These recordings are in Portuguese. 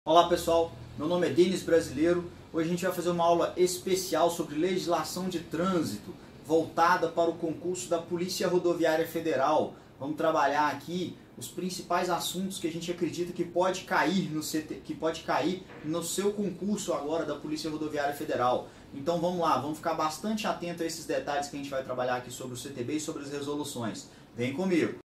Olá pessoal, meu nome é Denis Brasileiro. Hoje a gente vai fazer uma aula especial sobre legislação de trânsito, voltada para o concurso da Polícia Rodoviária Federal. Vamos trabalhar aqui os principais assuntos que a gente acredita que pode cair no seu concurso agora da Polícia Rodoviária Federal. Então vamos lá, vamos ficar bastante atento a esses detalhes que a gente vai trabalhar aqui sobre o CTB e sobre as resoluções. Vem comigo!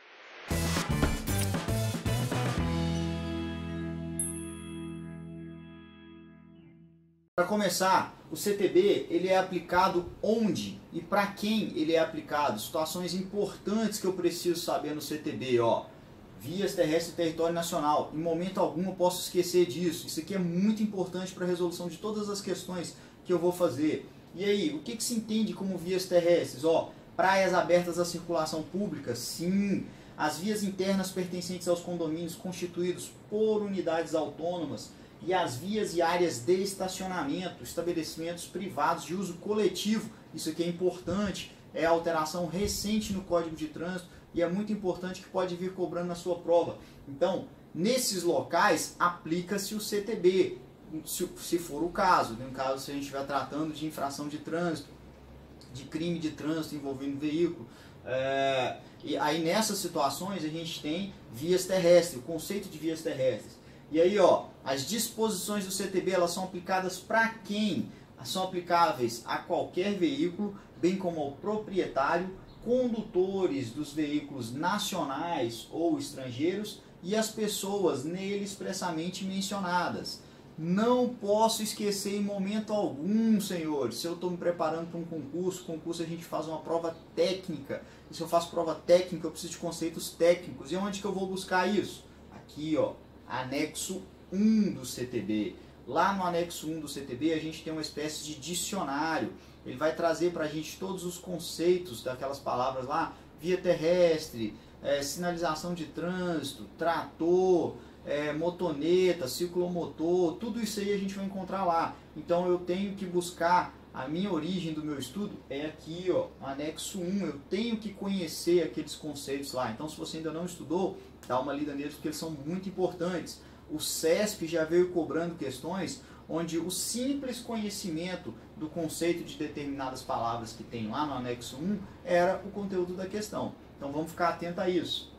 Para começar, o CTB ele é aplicado onde e para quem ele é aplicado? Situações importantes que eu preciso saber no CTB, ó. Vias terrestres e território nacional. Em momento algum eu posso esquecer disso. Isso aqui é muito importante para a resolução de todas as questões que eu vou fazer. E aí, o que se entende como vias terrestres? Ó, praias abertas à circulação pública? Sim. As vias internas pertencentes aos condomínios constituídos por unidades autônomas e as vias e áreas de estacionamento, estabelecimentos privados de uso coletivo. Isso aqui é importante, é alteração recente no Código de Trânsito e é muito importante que pode vir cobrando na sua prova. Então, nesses locais, aplica-se o CTB, se for o caso. No caso, se a gente estiver tratando de infração de trânsito, de crime de trânsito envolvendo veículo. E aí, nessas situações, a gente tem vias terrestres, o conceito de vias terrestres. E aí, ó, as disposições do CTB, elas são aplicadas para quem? São aplicáveis a qualquer veículo, bem como ao proprietário, condutores dos veículos nacionais ou estrangeiros e as pessoas nele expressamente mencionadas. Não posso esquecer em momento algum, senhores, se eu estou me preparando para um concurso a gente faz uma prova técnica. E se eu faço prova técnica, eu preciso de conceitos técnicos. E onde que eu vou buscar isso? Aqui, ó. Anexo 1 do CTB. Lá no anexo 1 do CTB a gente tem uma espécie de dicionário. Ele vai trazer para a gente todos os conceitos daquelas palavras lá: via terrestre, sinalização de trânsito, trator, motoneta, ciclomotor, tudo isso aí a gente vai encontrar lá. Então eu tenho que buscar, a minha origem do meu estudo é aqui, ó, anexo 1. Eu tenho que conhecer aqueles conceitos lá. Então, se você ainda não estudou, dá uma lida neles porque eles são muito importantes. O CESP já veio cobrando questões onde o simples conhecimento do conceito de determinadas palavras que tem lá no anexo 1 era o conteúdo da questão. Então vamos ficar atento a isso.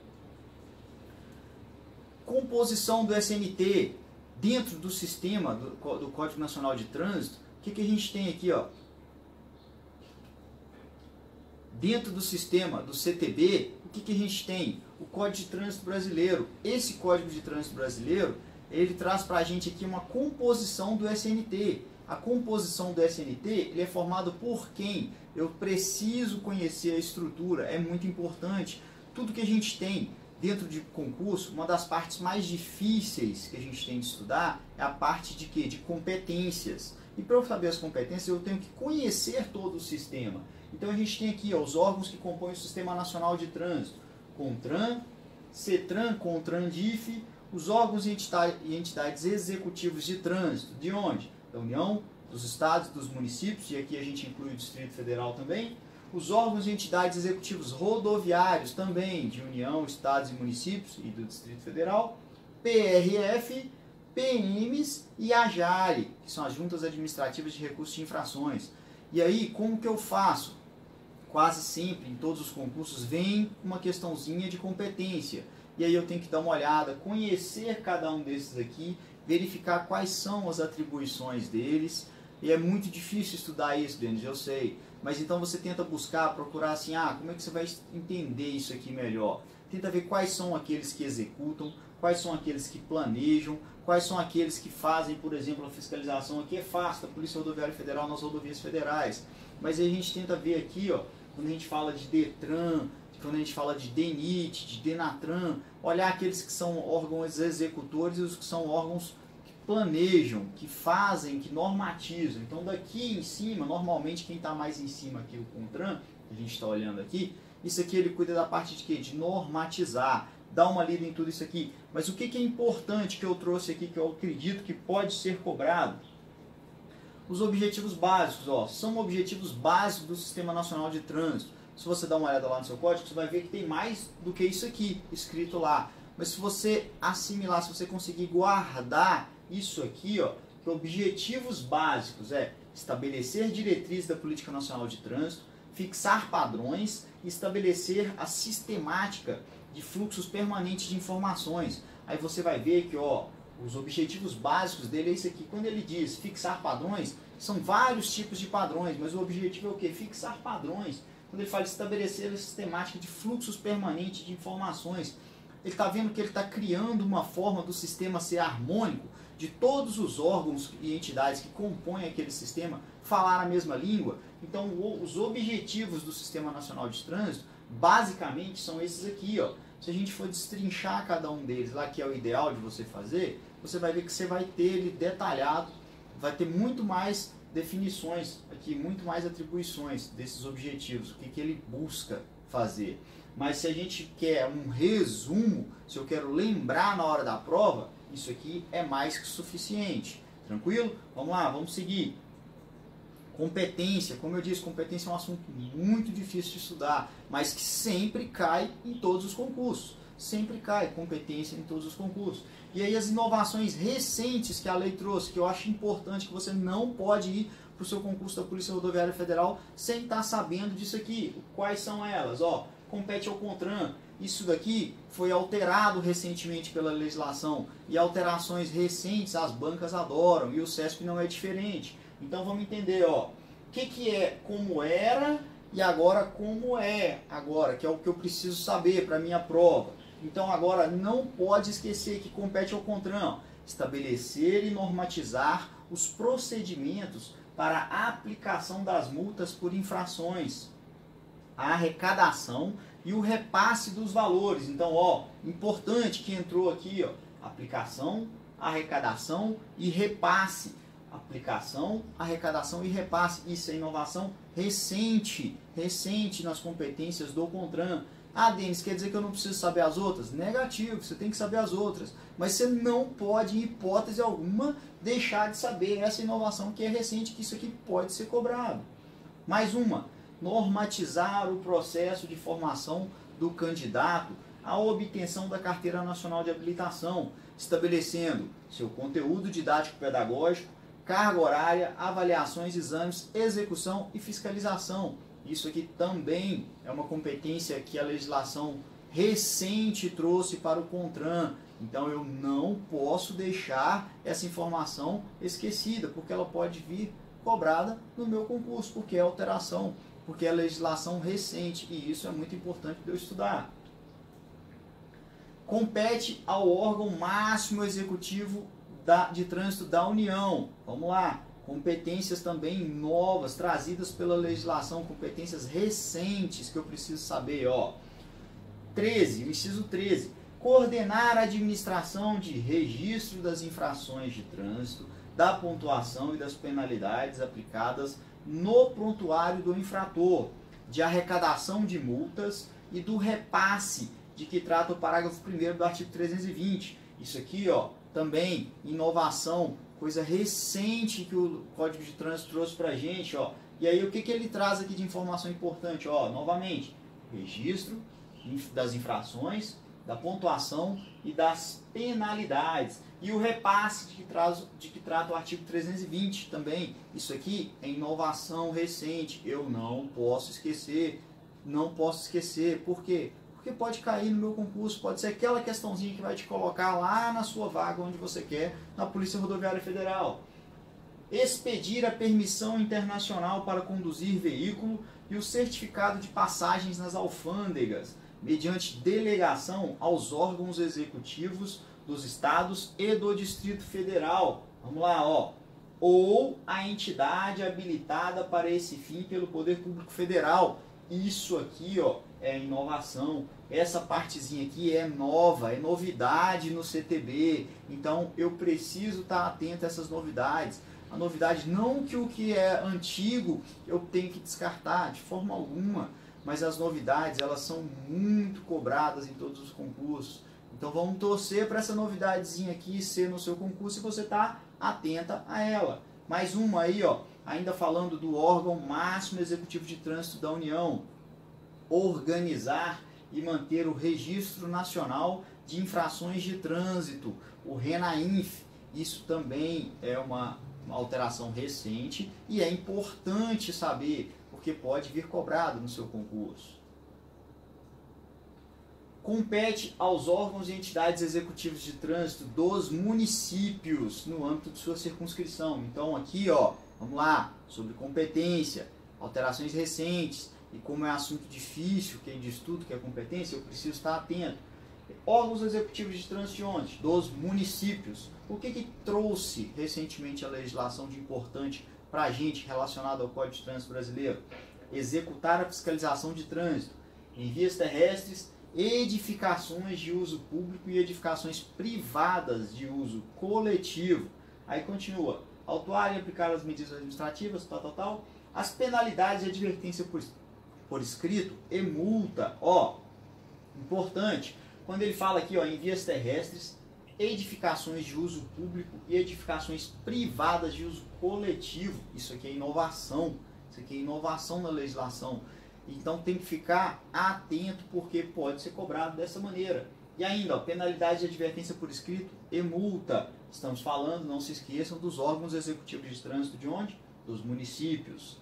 Composição do SNT dentro do sistema do Código Nacional de Trânsito. O que a gente tem aqui, ó? Dentro do sistema do CTB, o que a gente tem? O Código de Trânsito Brasileiro. Esse Código de Trânsito Brasileiro, ele traz para a gente aqui uma composição do SNT. A composição do SNT, ele é formado por quem? Eu preciso conhecer a estrutura, é muito importante. Tudo que a gente tem dentro de concurso, uma das partes mais difíceis que a gente tem de estudar é a parte de quê? De competências. E para eu saber as competências, eu tenho que conhecer todo o sistema. Então a gente tem aqui, ó, os órgãos que compõem o Sistema Nacional de Trânsito: CONTRAN, CETRAN, CONTRAN-DIF, os órgãos e entidades executivos de trânsito. De onde? Da União, dos Estados, dos municípios, e aqui a gente inclui o Distrito Federal também. Os órgãos e entidades executivos rodoviários também, de União, Estados e municípios e do Distrito Federal. PRF, PMs e AJARE, que são as Juntas Administrativas de Recursos de Infrações. E aí, como que eu faço? Quase sempre, em todos os concursos, vem uma questãozinha de competência. E aí eu tenho que dar uma olhada, conhecer cada um desses aqui, verificar quais são as atribuições deles. E é muito difícil estudar isso, Denis, eu sei. Mas então você tenta buscar, procurar assim, como é que você vai entender isso aqui melhor? Tenta ver quais são aqueles que executam, quais são aqueles que planejam, quais são aqueles que fazem, por exemplo, a fiscalização. Aqui é fácil, da Polícia Rodoviária Federal nas rodovias federais. Mas aí a gente tenta ver aqui, ó, quando a gente fala de DETRAN, quando a gente fala de DENIT, de DENATRAN, olhar aqueles que são órgãos executores e os que são órgãos que planejam, que fazem, que normatizam. Então daqui em cima, normalmente quem está mais em cima aqui, o CONTRAN, que a gente está olhando aqui, isso aqui ele cuida da parte de quê? De normatizar. Dá uma lida em tudo isso aqui. Mas o que é importante que eu trouxe aqui, que eu acredito que pode ser cobrado? Os objetivos básicos, ó, são objetivos básicos do Sistema Nacional de Trânsito. Se você dar uma olhada lá no seu código, você vai ver que tem mais do que isso aqui escrito lá. Mas se você assimilar, se você conseguir guardar isso aqui, ó, que objetivos básicos é estabelecer diretrizes da Política Nacional de Trânsito, fixar padrões e estabelecer a sistemática de fluxos permanentes de informações. Aí você vai ver que, ó, os objetivos básicos dele é isso aqui. Quando ele diz fixar padrões, são vários tipos de padrões, mas o objetivo é o quê? Fixar padrões. Quando ele fala de estabelecer a sistemática de fluxos permanentes de informações, ele está vendo que ele está criando uma forma do sistema ser harmônico, de todos os órgãos e entidades que compõem aquele sistema falar a mesma língua. Então, os objetivos do Sistema Nacional de Trânsito, basicamente, são esses aqui, ó. Se a gente for destrinchar cada um deles lá, que é o ideal de você fazer, você vai ver que você vai ter ele detalhado, vai ter muito mais definições aqui, muito mais atribuições desses objetivos, o que, que ele busca fazer. Mas se a gente quer um resumo, se eu quero lembrar na hora da prova, isso aqui é mais que suficiente. Tranquilo? Vamos lá, vamos seguir. Competência, como eu disse, competência é um assunto muito difícil de estudar, mas que sempre cai em todos os concursos. Sempre cai competência em todos os concursos. E aí as inovações recentes que a lei trouxe, que eu acho importante, que você não pode ir para o seu concurso da Polícia Rodoviária Federal sem estar sabendo disso aqui. Quais são elas? Ó, compete ao CONTRAN. Isso daqui foi alterado recentemente pela legislação, e alterações recentes as bancas adoram, e o CESP não é diferente. Então vamos entender, ó, o que é como era e agora como é agora, que é o que eu preciso saber para minha prova. Então agora não pode esquecer que compete ao CONTRAN estabelecer e normatizar os procedimentos para a aplicação das multas por infrações, a arrecadação e o repasse dos valores. Então, ó, importante que entrou aqui, ó, aplicação, arrecadação e repasse. Aplicação, arrecadação e repasse. Isso é inovação recente nas competências do CONTRAN. Ah, Denis, quer dizer que eu não preciso saber as outras? Negativo, você tem que saber as outras. Mas você não pode, em hipótese alguma, deixar de saber essa inovação que é recente, que isso aqui pode ser cobrado. Mais uma, normatizar o processo de formação do candidato à obtenção da Carteira Nacional de Habilitação, estabelecendo seu conteúdo didático-pedagógico, carga horária, avaliações, exames, execução e fiscalização. Isso aqui também é uma competência que a legislação recente trouxe para o CONTRAN. Então eu não posso deixar essa informação esquecida, porque ela pode vir cobrada no meu concurso, porque é alteração, porque é legislação recente, e isso é muito importante de eu estudar. Compete ao órgão máximo executivo de trânsito da União. Vamos lá. Competências também novas, trazidas pela legislação, competências recentes que eu preciso saber. Ó. 13, inciso 13. Coordenar a administração de registro das infrações de trânsito, da pontuação e das penalidades aplicadas no prontuário do infrator, de arrecadação de multas e do repasse de que trata o parágrafo 1º do artigo 320. Isso aqui, ó, também inovação, coisa recente que o Código de Trânsito trouxe para a gente, ó. E aí o que ele traz aqui de informação importante? Ó, novamente, registro das infrações, da pontuação e das penalidades. E o repasse de que trata o artigo 320 também. Isso aqui é inovação recente. Eu não posso esquecer. Não posso esquecer. Por quê? Porque pode cair no meu concurso. Pode ser aquela questãozinha que vai te colocar lá na sua vaga onde você quer, na Polícia Rodoviária Federal. Expedir a permissão internacional para conduzir veículo e o certificado de passagens nas alfândegas, mediante delegação aos órgãos executivos dos estados e do Distrito Federal. Vamos lá, ó. Ou a entidade habilitada para esse fim pelo Poder Público Federal. Isso aqui, ó, é inovação. Essa partezinha aqui é nova, é novidade no CTB. Então, eu preciso estar atento a essas novidades. A novidade, não que o que é antigo eu tenho que descartar, de forma alguma. Mas as novidades, elas são muito cobradas em todos os concursos. Então vamos torcer para essa novidadezinha aqui ser no seu concurso e você está atenta a ela. Mais uma aí, ó, ainda falando do órgão máximo executivo de trânsito da União. Organizar e manter o Registro Nacional de Infrações de Trânsito, o RENAINF, Isso também é uma alteração recente e é importante saber, porque pode vir cobrado no seu concurso. Compete aos órgãos e entidades executivos de trânsito dos municípios no âmbito de sua circunscrição. Então aqui, ó, vamos lá, sobre competência, alterações recentes, e como é assunto difícil, quem diz tudo que é competência, eu preciso estar atento. Órgãos executivos de trânsito de onde? Dos municípios. O que trouxe recentemente a legislação de importante para a gente relacionado ao Código de Trânsito Brasileiro? Executar a fiscalização de trânsito em vias terrestres, edificações de uso público e edificações privadas de uso coletivo. Aí continua, autuar e aplicar as medidas administrativas, tal. As penalidades e advertência por escrito e multa, ó, importante, quando ele fala aqui, ó, em vias terrestres, edificações de uso público e edificações privadas de uso coletivo, isso aqui é inovação, isso aqui é inovação na legislação. Então tem que ficar atento porque pode ser cobrado dessa maneira. E ainda, ó, penalidade de advertência por escrito e multa. Estamos falando, não se esqueçam, dos órgãos executivos de trânsito de onde? Dos municípios.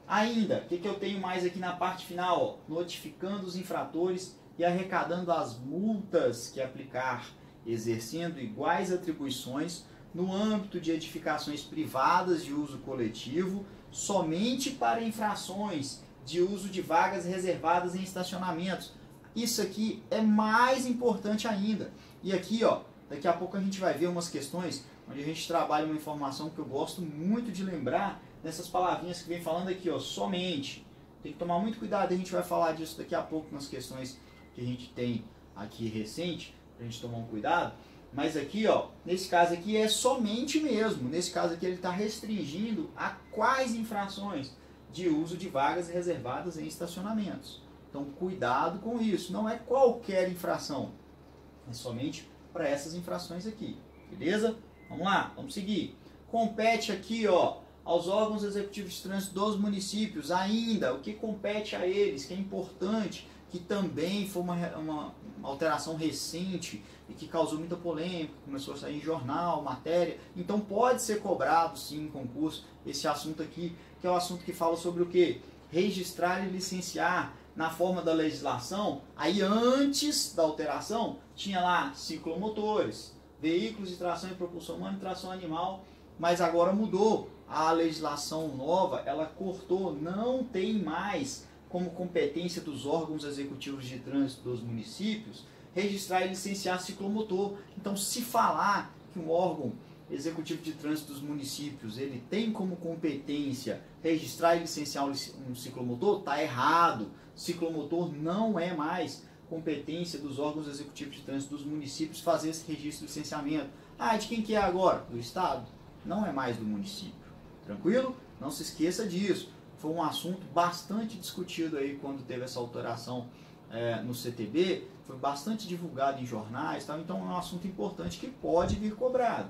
Ainda, o que eu tenho mais aqui na parte final? Ó? Notificando os infratores e arrecadando as multas que aplicar, exercendo iguais atribuições no âmbito de edificações privadas de uso coletivo, somente para infrações de uso de vagas reservadas em estacionamentos. Isso aqui é mais importante ainda. E aqui, ó, daqui a pouco a gente vai ver umas questões onde a gente trabalha uma informação que eu gosto muito de lembrar nessas palavrinhas que vem falando aqui, ó, somente. Tem que tomar muito cuidado, a gente vai falar disso daqui a pouco nas questões que a gente tem aqui recente, pra gente tomar um cuidado. Mas aqui, ó, nesse caso aqui é somente mesmo. Nesse caso aqui ele está restringindo a quais infrações? De uso de vagas reservadas em estacionamentos. Então, cuidado com isso. Não é qualquer infração. É somente para essas infrações aqui. Beleza? Vamos lá, vamos seguir. Compete aqui, ó, aos órgãos executivos de trânsito dos municípios ainda. O que compete a eles, que é importante, que também foi uma alteração recente e que causou muita polêmica, começou a sair em jornal, matéria. Então, pode ser cobrado, sim, em concurso, esse assunto aqui, que é o assunto que fala sobre o quê? Registrar e licenciar na forma da legislação. Aí antes da alteração tinha lá ciclomotores, veículos de tração e propulsão humana e tração animal, mas agora mudou. A legislação nova, ela cortou, não tem mais como competência dos órgãos executivos de trânsito dos municípios registrar e licenciar ciclomotor. Então, se falar que um órgão executivo de trânsito dos municípios ele tem como competência registrar e licenciar um ciclomotor, está errado. Ciclomotor não é mais competência dos órgãos executivos de trânsito dos municípios fazer esse registro e licenciamento. Ah, de quem que é agora? Do Estado. Não é mais do município. Tranquilo? Não se esqueça disso. Foi um assunto bastante discutido aí quando teve essa alteração no CTB. Foi bastante divulgado em jornais, tal, então é um assunto importante que pode vir cobrado.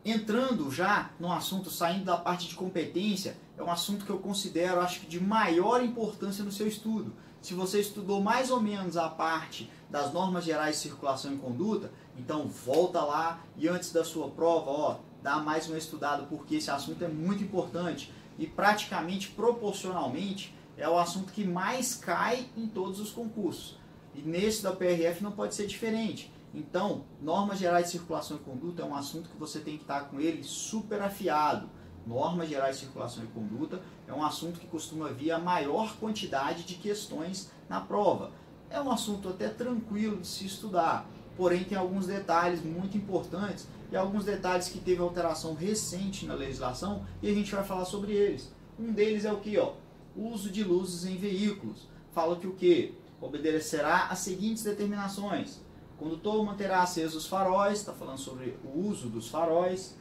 Entrando já no assunto, saindo da parte de competência, é um assunto que eu considero, acho que de maior importância no seu estudo. Se você estudou mais ou menos a parte das normas gerais de circulação e conduta, então volta lá e antes da sua prova, ó, dá mais uma estudada, porque esse assunto é muito importante e praticamente proporcionalmente é o assunto que mais cai em todos os concursos. E nesse da PRF não pode ser diferente. Então, normas gerais de circulação e conduta é um assunto que você tem que estar com ele super afiado. Normas gerais de circulação e conduta é um assunto que costuma vir a maior quantidade de questões na prova. É um assunto até tranquilo de se estudar, porém tem alguns detalhes muito importantes e alguns detalhes que teve alteração recente na legislação e a gente vai falar sobre eles. Um deles é o que, ó? Uso de luzes em veículos. Fala que o que? Obedecerá às seguintes determinações. O condutor manterá acesos os faróis, está falando sobre o uso dos faróis,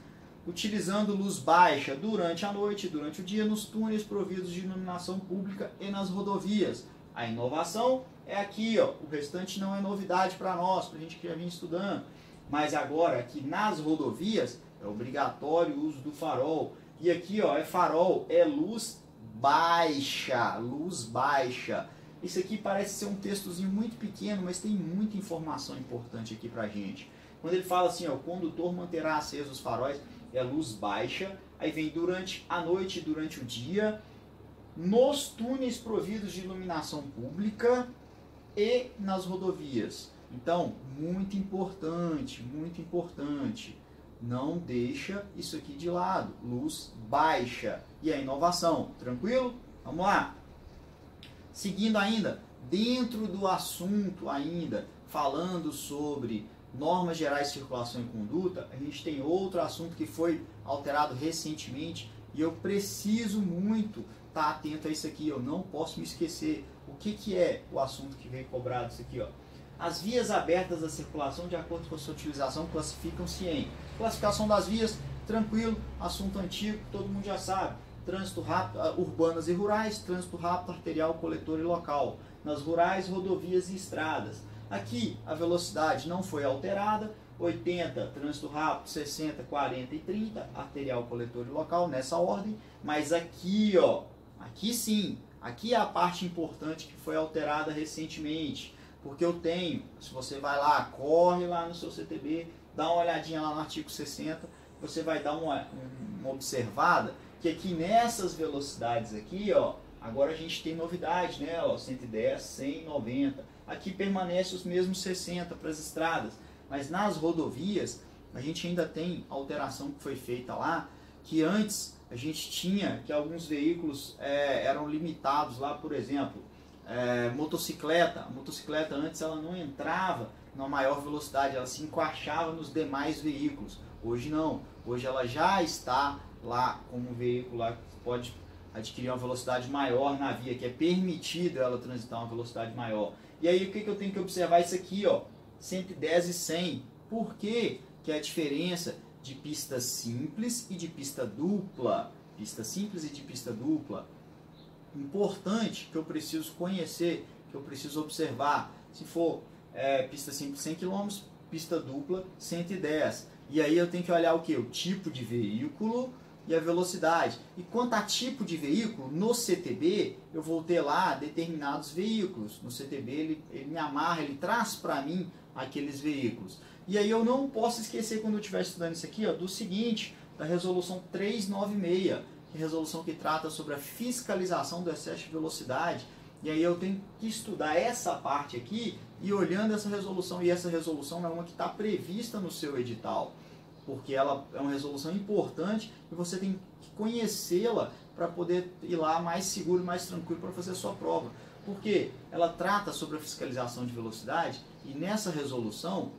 utilizando luz baixa durante a noite e durante o dia nos túneis providos de iluminação pública e nas rodovias. A inovação é aqui, ó. O restante não é novidade para nós, para a gente que já vinha estudando. Mas agora, aqui nas rodovias, é obrigatório o uso do farol. E aqui, ó, é farol, é luz baixa, luz baixa. Isso aqui parece ser um textozinho muito pequeno, mas tem muita informação importante aqui pra gente. Quando ele fala assim, ó, o condutor manterá acesos os faróis, é luz baixa. Aí vem durante a noite e durante o dia, nos túneis providos de iluminação pública e nas rodovias. Então, muito importante, não deixa isso aqui de lado, luz baixa. E a inovação, tranquilo? Vamos lá. Seguindo ainda, dentro do assunto ainda, falando sobre normas gerais de circulação e conduta, a gente tem outro assunto que foi alterado recentemente e eu preciso muito estar atento a isso aqui, eu não posso me esquecer. O que é o assunto que vem cobrado isso aqui, ó? As vias abertas da circulação, de acordo com a sua utilização, classificam-se em classificação das vias, tranquilo, assunto antigo, todo mundo já sabe. Trânsito rápido, urbanas e rurais, trânsito rápido, arterial, coletor e local. Nas rurais, rodovias e estradas. Aqui a velocidade não foi alterada, 80 trânsito rápido, 60, 40 e 30, arterial, coletor e local, nessa ordem. Mas aqui, ó, aqui sim, aqui é a parte importante que foi alterada recentemente. Porque eu tenho, se você vai lá, corre lá no seu CTB, dá uma olhadinha lá no artigo 60, você vai dar uma observada que aqui nessas velocidades aqui, ó, agora a gente tem novidade, né? Ó, 110, 100, 90. Aqui permanece os mesmos 60 para as estradas, mas nas rodovias a gente ainda tem alteração que foi feita lá, que antes a gente tinha que alguns veículos eram limitados lá, por exemplo, motocicleta. A motocicleta antes ela não entrava na maior velocidade, ela se encaixava nos demais veículos. Hoje não, hoje ela já está lá como um veículo lá que pode adquirir uma velocidade maior na via, que é permitido ela transitar uma velocidade maior. E aí o que eu tenho que observar? Isso aqui, ó, 110 e 100. Por que é a diferença de pista simples e de pista dupla? Pista simples e de pista dupla. Importante que eu preciso conhecer, que eu preciso observar. Se for pista simples 100 km, pista dupla 110. E aí eu tenho que olhar o que? O tipo de veículo e a velocidade. E quanto a tipo de veículo, no CTB eu vou ter lá determinados veículos. No CTB ele me amarra, ele traz para mim aqueles veículos. E aí eu não posso esquecer, quando eu estiver estudando isso aqui, ó, do seguinte, da resolução 396, que é a resolução que trata sobre a fiscalização do excesso de velocidade. E aí eu tenho que estudar essa parte aqui e olhando essa resolução, e essa resolução é uma que está prevista no seu edital, porque ela é uma resolução importante e você tem que conhecê-la para poder ir lá mais seguro e mais tranquilo para fazer a sua prova. Porque ela trata sobre a fiscalização de velocidade e nessa resolução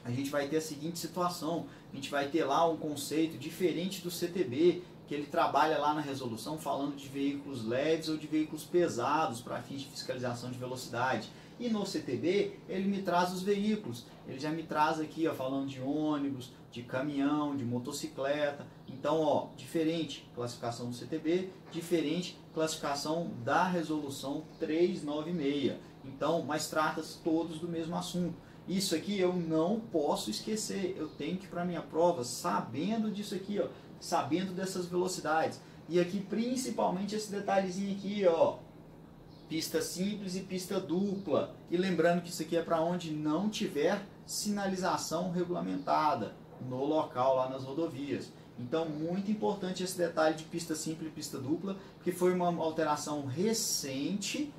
a gente vai ter a seguinte situação, a gente vai ter lá um conceito diferente do CTB, que ele trabalha lá na resolução falando de veículos leves ou de veículos pesados para fins de fiscalização de velocidade. E no CTB ele me traz os veículos, ele já me traz aqui, ó, falando de ônibus, de caminhão, de motocicleta. Então, ó, diferente classificação do CTB, diferente classificação da resolução 396. Então, mas trata-se todos do mesmo assunto. Isso aqui eu não posso esquecer, eu tenho que ir para a minha prova sabendo disso aqui, ó, sabendo dessas velocidades. E aqui principalmente esse detalhezinho aqui, ó, pista simples e pista dupla. E lembrando que isso aqui é para onde não tiver sinalização regulamentada no local lá nas rodovias. Então, muito importante esse detalhe de pista simples e pista dupla, porque foi uma alteração recente,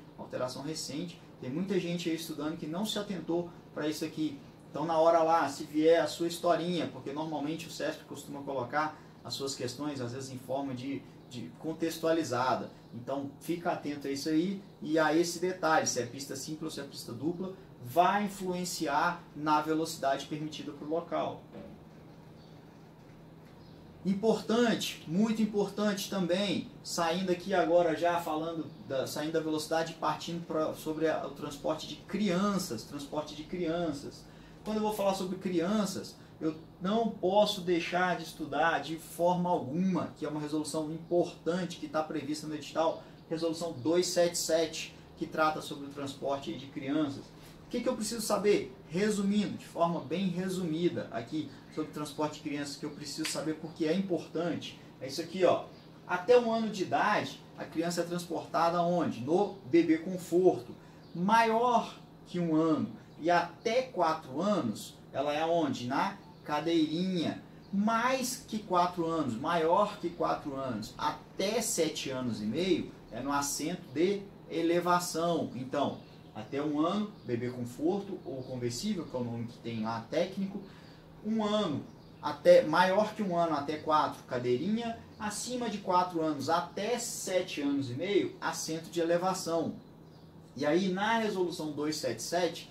tem muita gente aí estudando que não se atentou para isso aqui. Então, na hora lá, se vier a sua historinha, porque normalmente o CESP costuma colocar as suas questões, às vezes em forma de contextualizada. Então, fica atento a isso aí e a esse detalhe, se é pista simples ou se é pista dupla, vai influenciar na velocidade permitida para o local. Importante, muito importante também, saindo aqui agora já falando, saindo da velocidade e partindo sobre o transporte de crianças, Quando eu vou falar sobre crianças, eu não posso deixar de estudar de forma alguma, que é uma resolução importante que está prevista no edital, resolução 277, que trata sobre o transporte de crianças. O que eu preciso saber? Resumindo, de forma bem resumida aqui, sobre o transporte de crianças, que eu preciso saber porque é importante. É isso aqui, ó. Até 1 ano de idade, a criança é transportada onde? No bebê conforto. Maior que 1 ano e até 4 anos, ela é onde? Na cadeirinha. Mais que 4 anos, maior que 4 anos, até 7 anos e meio, é no assento de elevação. Então, até 1 ano, bebê conforto ou conversível, que é o nome que tem lá técnico. 1 ano, até maior que 1 ano, até 4, cadeirinha. Acima de 4 anos, até 7 anos e meio, assento de elevação. E aí, na resolução 277,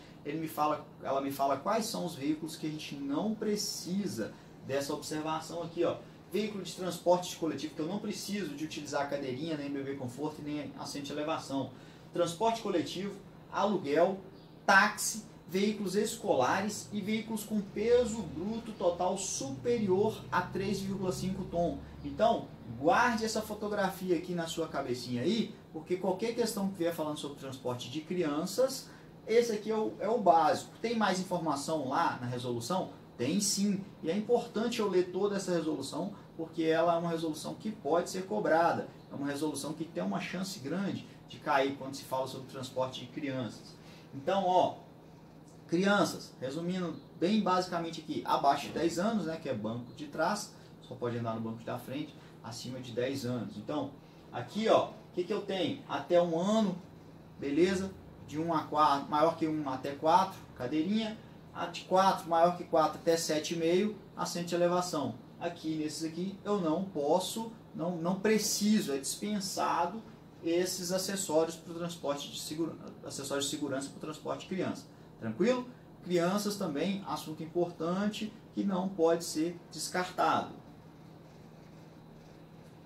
ela me fala quais são os veículos que a gente não precisa dessa observação aqui, ó. Veículo de transporte coletivo, que eu não preciso de utilizar a cadeirinha, nem bebê conforto, nem assento de elevação. Transporte coletivo, aluguel, táxi, veículos escolares e veículos com peso bruto total superior a 3,5 tom. Então, guarde essa fotografia aqui na sua cabecinha aí, porque qualquer questão que vier falando sobre transporte de crianças, esse aqui é o básico. Tem mais informação lá na resolução? Tem sim, e é importante eu ler toda essa resolução, porque ela é uma resolução que pode ser cobrada, é uma resolução que tem uma chance grande de cair quando se fala sobre transporte de crianças. Então, ó, crianças, resumindo bem basicamente aqui, abaixo de 10 anos, né, que é banco de trás, só pode andar no banco da frente, acima de 10 anos. Então, aqui, ó, o que eu tenho? Até 1 ano, beleza? De 1 a 4, maior que 1 até 4, cadeirinha. De 4, maior que 4 até 7,5, assento de elevação. Aqui, nesses aqui, eu não posso, não preciso, é dispensado esses acessórios para o transporte de segurança, acessórios de segurança para o transporte de criança. Tranquilo? Crianças também, assunto importante que não pode ser descartado.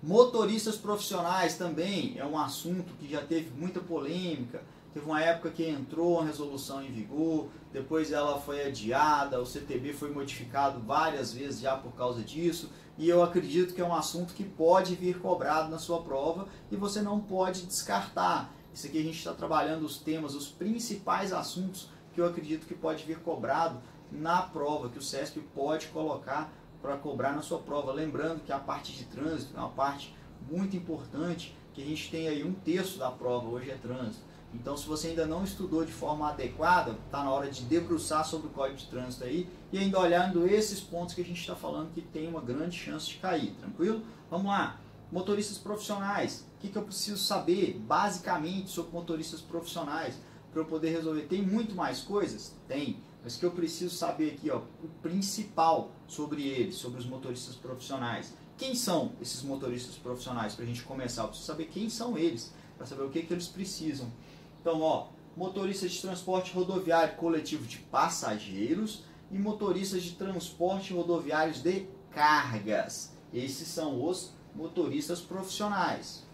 Motoristas profissionais também é um assunto que já teve muita polêmica. Teve uma época que entrou a resolução em vigor, depois ela foi adiada, o CTB foi modificado várias vezes já por causa disso, e eu acredito que é um assunto que pode vir cobrado na sua prova e você não pode descartar. Isso aqui a gente está trabalhando os temas, os principais assuntos que eu acredito que pode vir cobrado na prova, que o CESP pode colocar para cobrar na sua prova. Lembrando que a parte de trânsito é uma parte muito importante, que a gente tem aí 1/3 da prova, hoje é trânsito. Então, se você ainda não estudou de forma adequada, está na hora de debruçar sobre o Código de Trânsito aí e ainda olhando esses pontos que a gente está falando que tem uma grande chance de cair, tranquilo? Vamos lá. Motoristas profissionais. O que eu preciso saber basicamente sobre motoristas profissionais para eu poder resolver? Tem muito mais coisas? Tem. Mas que eu preciso saber aqui, ó, o principal sobre eles, sobre os motoristas profissionais. Quem são esses motoristas profissionais? Para a gente começar, eu preciso saber quem são eles, para saber o que eles precisam. Então, ó, motoristas de transporte rodoviário coletivo de passageiros e motoristas de transporte rodoviários de cargas. Esses são os motoristas profissionais.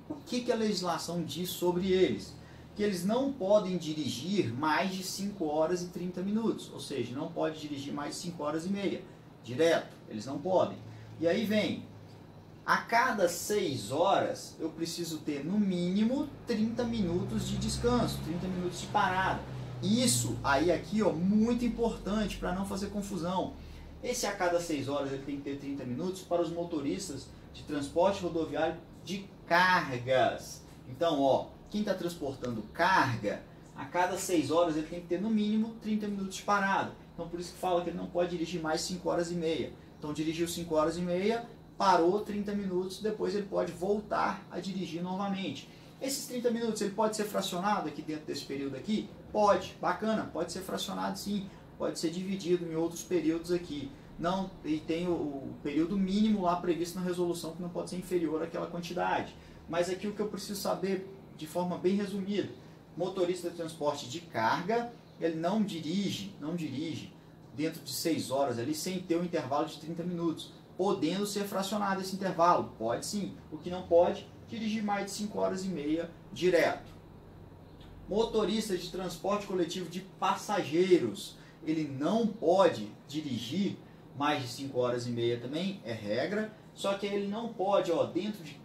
O que a legislação diz sobre eles? Que eles não podem dirigir mais de 5 horas e 30 minutos, ou seja, não pode dirigir mais de 5 horas e meia, direto, eles não podem. E aí vem, a cada 6 horas eu preciso ter no mínimo 30 minutos de descanso, 30 minutos de parada. Isso aí aqui, ó, muito importante para não fazer confusão. Esse a cada 6 horas ele tem que ter 30 minutos para os motoristas de transporte rodoviário de cargas. Então, ó, quem está transportando carga, a cada 6 horas ele tem que ter no mínimo 30 minutos de parada. Então por isso que fala que ele não pode dirigir mais 5 horas e meia. Então dirigiu 5 horas e meia, parou 30 minutos, depois ele pode voltar a dirigir novamente. Esses 30 minutos ele pode ser fracionado aqui dentro desse período aqui? Pode, bacana, pode ser fracionado sim, pode ser dividido em outros períodos aqui. Não, e tem o período mínimo lá previsto na resolução que não pode ser inferior àquela quantidade. Mas aqui o que eu preciso saber de forma bem resumida, motorista de transporte de carga, ele não dirige dentro de 6 horas ali sem ter um intervalo de 30 minutos. Podendo ser fracionado esse intervalo, pode sim. O que não pode, dirigir mais de 5 horas e meia direto. Motorista de transporte coletivo de passageiros, ele não pode dirigir mais de 5 horas e meia também, é regra. Só que ele não pode, ó,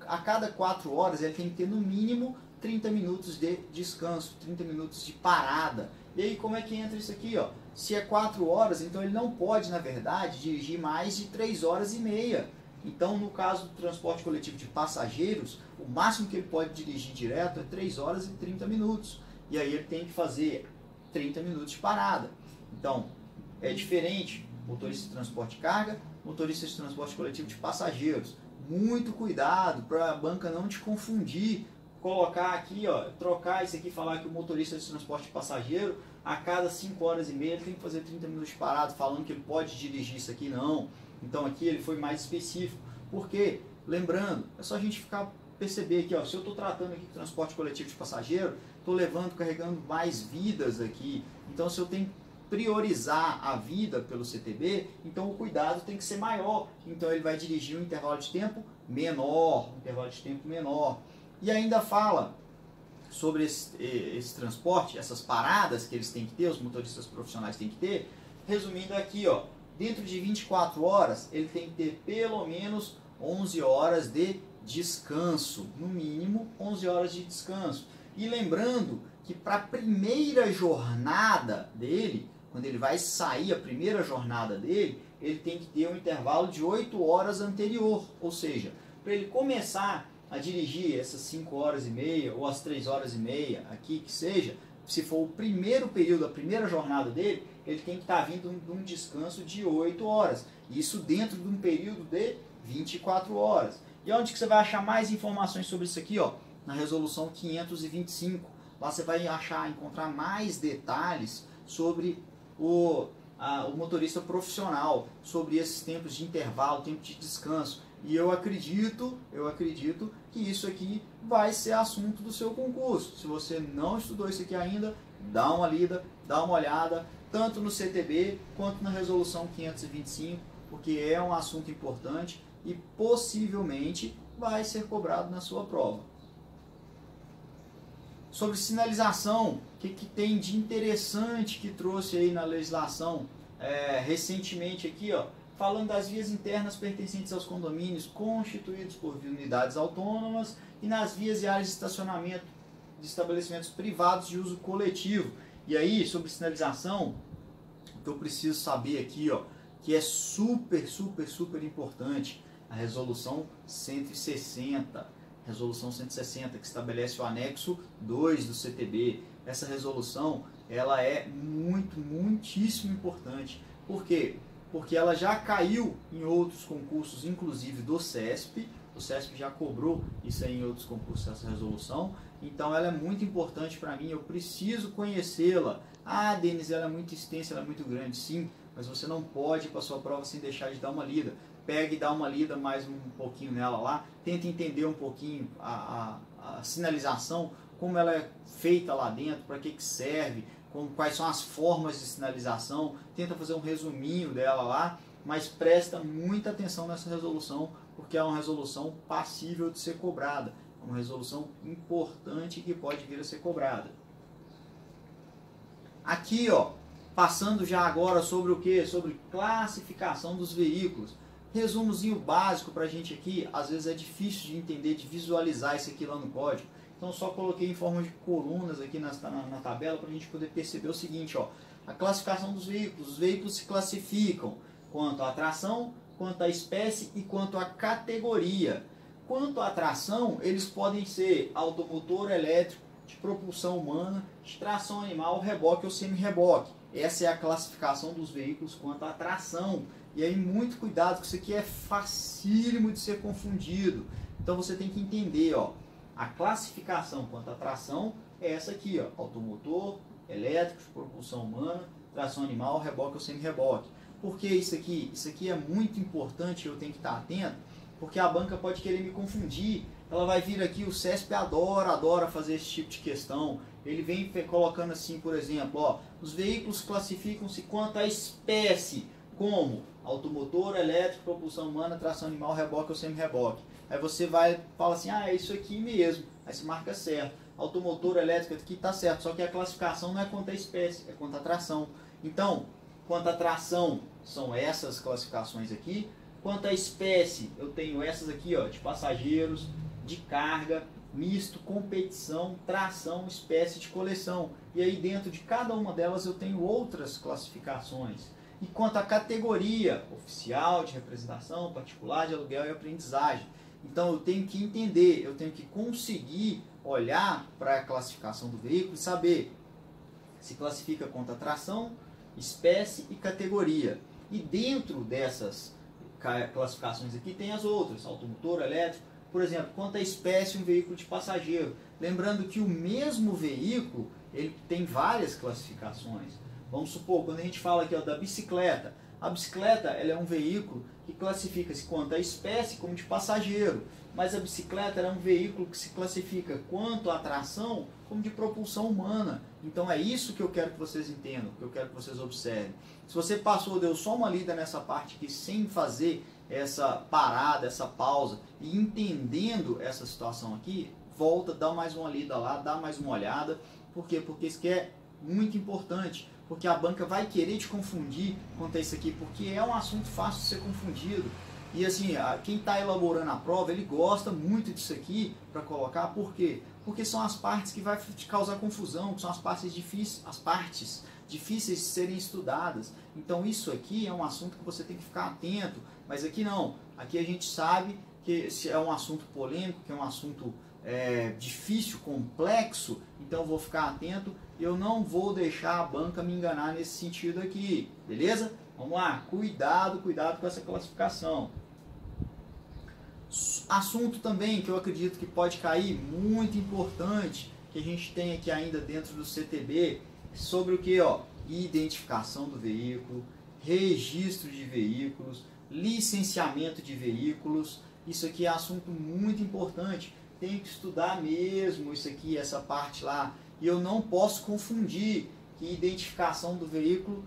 a cada 4 horas ele tem que ter no mínimo 30 minutos de descanso, 30 minutos de parada. E aí como é que entra isso aqui, ó? Se é 4 horas, então ele não pode, na verdade, dirigir mais de 3 horas e meia. Então, no caso do transporte coletivo de passageiros, o máximo que ele pode dirigir direto é 3 horas e 30 minutos. E aí ele tem que fazer 30 minutos de parada. Então, é diferente. Motorista de transporte de carga, motorista de transporte coletivo de passageiros. Muito cuidado para a banca não te confundir. Colocar aqui, ó, trocar isso aqui, falar que o motorista de transporte de passageiro, a cada 5 horas e meia ele tem que fazer 30 minutos de parado, falando que ele pode dirigir isso aqui, não. Então aqui ele foi mais específico. Porque, lembrando, é só a gente perceber aqui, ó, se eu estou tratando aqui de transporte coletivo de passageiro, estou levando, carregando mais vidas aqui. Então se eu tenho que priorizar a vida pelo CTB, então o cuidado tem que ser maior. Então ele vai dirigir um intervalo de tempo menor, E ainda fala sobre esse transporte, essas paradas que eles têm que ter, os motoristas profissionais têm que ter. Resumindo aqui, ó, dentro de 24 horas, ele tem que ter pelo menos 11 horas de descanso, no mínimo 11 horas de descanso. E lembrando que para a primeira jornada dele, quando ele vai sair a primeira jornada dele, ele tem que ter um intervalo de 8 horas anterior, ou seja, para ele começar a dirigir essas 5 horas e meia ou as 3 horas e meia aqui que seja, se for o primeiro período, a primeira jornada dele, ele tem que estar vindo de um descanso de 8 horas. Isso dentro de um período de 24 horas. E onde que você vai achar mais informações sobre isso aqui? Ó? Na resolução 525. Lá você vai encontrar mais detalhes sobre o motorista profissional, sobre esses tempos de intervalo, tempo de descanso. E eu acredito que isso aqui vai ser assunto do seu concurso. Se você não estudou isso aqui ainda, dá uma lida, dá uma olhada, tanto no CTB quanto na resolução 525, porque é um assunto importante e possivelmente vai ser cobrado na sua prova. Sobre sinalização, o que tem de interessante que trouxe aí na legislação recentemente aqui, ó, falando das vias internas pertencentes aos condomínios constituídos por unidades autônomas e nas vias e áreas de estacionamento de estabelecimentos privados de uso coletivo. E aí, sobre sinalização, o que eu preciso saber aqui, ó, que é super importante, a resolução 160. Resolução 160, que estabelece o anexo 2 do CTB. Essa resolução, ela é muitíssimo importante. Por quê? Porque ela já caiu em outros concursos, inclusive do CESP. O CESP já cobrou isso aí em outros concursos, essa resolução. Então ela é muito importante para mim, eu preciso conhecê-la. Ah, Denis, ela é muito extensa, ela é muito grande. Sim, mas você não pode ir para a sua prova sem deixar de dar uma lida. Pega e dá uma lida mais um pouquinho nela lá. Tenta entender um pouquinho a sinalização, como ela é feita lá dentro, para que serve, quais são as formas de sinalização. Tenta fazer um resuminho dela lá, mas presta muita atenção nessa resolução, porque é uma resolução passível de ser cobrada. É uma resolução importante que pode vir a ser cobrada. Aqui, ó, passando já agora sobre o que? Sobre classificação dos veículos. Resumozinho básico para a gente aqui, às vezes é difícil de entender, de visualizar isso aqui lá no código. Então só coloquei em forma de colunas aqui na tabela para a gente poder perceber o seguinte, ó, a classificação dos veículos. Os veículos se classificam quanto à tração, quanto à espécie e quanto à categoria. Quanto à tração, eles podem ser automotor elétrico, de propulsão humana, de tração animal, reboque ou semi-reboque. Essa é a classificação dos veículos quanto à tração. E aí muito cuidado, que isso aqui é facílimo de ser confundido. Então você tem que entender, ó, a classificação quanto à tração é essa aqui, ó, automotor, elétrico, propulsão humana, tração animal, reboque ou semi-reboque. Por que isso aqui? Isso aqui é muito importante, eu tenho que estar atento, porque a banca pode querer me confundir. Ela vai vir aqui, o CESP adora fazer esse tipo de questão. Ele vem colocando assim, por exemplo, ó, os veículos classificam-se quanto à espécie, como automotor, elétrico, propulsão humana, tração animal, reboque ou semi-reboque. Aí você vai fala assim, ah, é isso aqui mesmo. Aí você marca certo. Automotor, elétrico, aqui está certo. Só que a classificação não é quanto à espécie, é quanto à tração. Então, quanto à tração, são essas classificações aqui. Quanto à espécie, eu tenho essas aqui, ó, de passageiros, de carga, misto, competição, tração, espécie de coleção. E aí dentro de cada uma delas eu tenho outras classificações. E quanto à categoria, oficial, de representação, particular, de aluguel e aprendizagem. Então eu tenho que entender, eu tenho que conseguir olhar para a classificação do veículo e saber se classifica quanto à tração, espécie e categoria. E dentro dessas classificações aqui tem as outras, automotor, elétrico. Por exemplo, quanto à espécie, um veículo de passageiro. Lembrando que o mesmo veículo, ele tem várias classificações. Vamos supor, quando a gente fala aqui ó, da bicicleta, a bicicleta ela é um veículo que classifica-se quanto à espécie como de passageiro, mas a bicicleta é um veículo que se classifica quanto à tração como de propulsão humana. Então é isso que eu quero que vocês entendam, que eu quero que vocês observem. Se você passou, deu só uma lida nessa parte aqui sem fazer essa parada, essa pausa e entendendo essa situação aqui, volta, dá mais uma lida lá, dá mais uma olhada. Por quê? Porque isso aqui é muito importante, porque a banca vai querer te confundir quanto a isso aqui, porque é um assunto fácil de ser confundido. E assim, quem está elaborando a prova, ele gosta muito disso aqui para colocar, por quê? Porque são as partes que vai te causar confusão, que são as partes difíceis de serem estudadas. Então isso aqui é um assunto que você tem que ficar atento, mas aqui não. Aqui a gente sabe que é um assunto polêmico, que é um assunto difícil, complexo, então eu vou ficar atento, eu não vou deixar a banca me enganar nesse sentido aqui, beleza? Vamos lá, cuidado com essa classificação. Assunto também que eu acredito que pode cair, muito importante, que a gente tem aqui ainda dentro do CTB, sobre o que? Identificação do veículo, registro de veículos, licenciamento de veículos. Isso aqui é assunto muito importante, tem que estudar mesmo isso aqui, essa parte lá. E eu não posso confundir que identificação do veículo,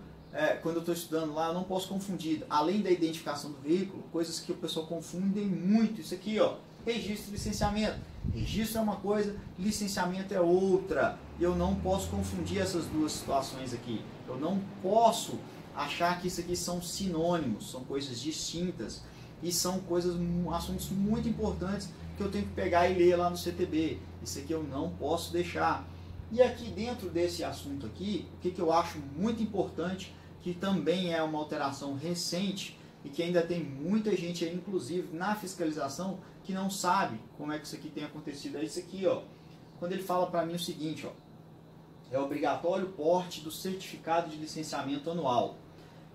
quando eu estou estudando lá, eu não posso confundir, além da identificação do veículo, coisas que o pessoal confunde muito. Isso aqui, registro e licenciamento. Registro é uma coisa, licenciamento é outra. Eu não posso confundir essas duas situações aqui. Eu não posso achar que isso aqui são sinônimos, são coisas distintas. E são assuntos muito importantes que eu tenho que pegar e ler lá no CTB. Isso aqui eu não posso deixar. E aqui dentro desse assunto aqui, o que eu acho muito importante, que também é uma alteração recente e que ainda tem muita gente aí, inclusive na fiscalização, que não sabe como é que isso aqui tem acontecido. É isso aqui, quando ele fala para mim o seguinte, é obrigatório o porte do certificado de licenciamento anual.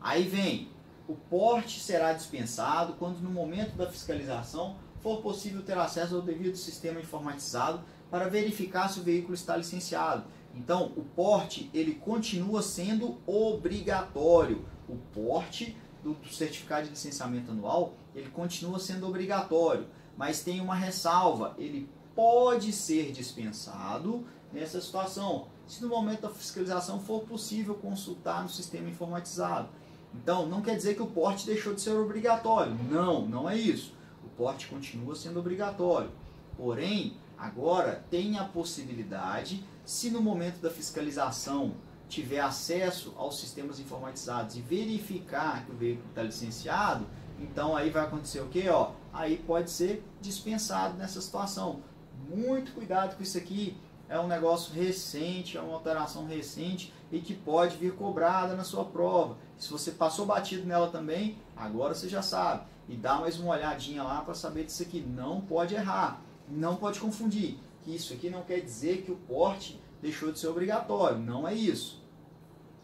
Aí vem, o porte será dispensado quando no momento da fiscalização for possível ter acesso ao devido sistema informatizado para verificar se o veículo está licenciado. Então, o porte ele continua sendo obrigatório. O porte do certificado de licenciamento anual ele continua sendo obrigatório, mas tem uma ressalva. Ele pode ser dispensado nessa situação, se no momento da fiscalização for possível consultar no sistema informatizado. Então, não quer dizer que o porte deixou de ser obrigatório. Não, não é isso. O porte continua sendo obrigatório. Porém, agora tem a possibilidade, se no momento da fiscalização tiver acesso aos sistemas informatizados e verificar que o veículo está licenciado, então aí vai acontecer o quê? Aí pode ser dispensado nessa situação. Muito cuidado com isso aqui. É um negócio recente, é uma alteração recente e que pode vir cobrada na sua prova. Se você passou batido nela também, agora você já sabe. E dá mais uma olhadinha lá para saber disso aqui. Não pode errar, não pode confundir. Que isso aqui não quer dizer que o porte deixou de ser obrigatório. Não é isso.